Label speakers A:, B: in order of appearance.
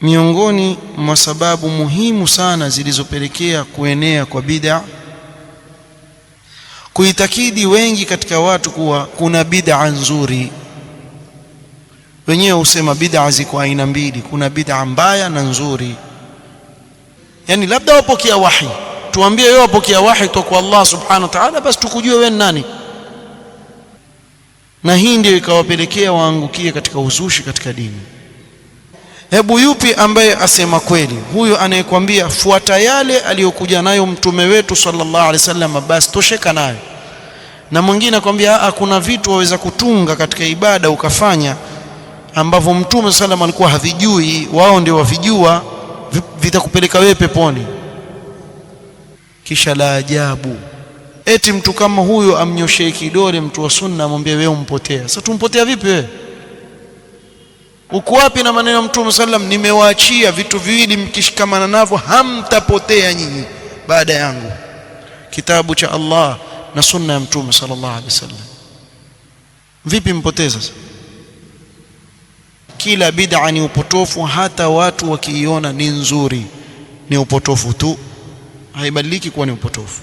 A: miongoni mwa sababu muhimu sana zilizopelekea kuenea kwa bid'a, kuitakidi wengi katika watu kuwa kuna bid'a nzuri. Wenyewe husema bid'a ziko aina mbili, kuna bid'a mbaya na nzuri. Yani labda wapokea wahi, tuambie wewe wapokea wahi kutoka kwa Allah subhanahu wa ta'ala, basi tukujue wewe nani. Na hii ndio ikawapelekea waangukie katika uzushi katika dini. Hebu yupi ambaye asema kweli? Huyo anayekwambia fuata yale aliyokuja nayo mtume wetu sallallahu alaihi wasallam, basi tosheka nayo. Na mwingine akwambia kuna vitu waweza kutunga katika ibada ukafanya ambavyo mtume sallallahu alikuwa havijui, wao ndio wavijua, vitakupeleka wewe peponi. Kisha la ajabu, eti mtu kama huyo amnyoshee kidole mtu wa sunna, amwambie wewe umpotea. Sasa tumpotea vipi wewe? Uko wapi na maneno ya mtume sallam, nimewaachia vitu viwili mkishikamana navyo hamtapotea nyinyi baada yangu, kitabu cha Allah na sunna ya mtume sallallahu alaihi wasallam. Vipi mpoteza sasa? Kila bid'a ni upotofu, hata watu wakiiona ni nzuri ni upotofu tu, haibadiliki kuwa ni upotofu.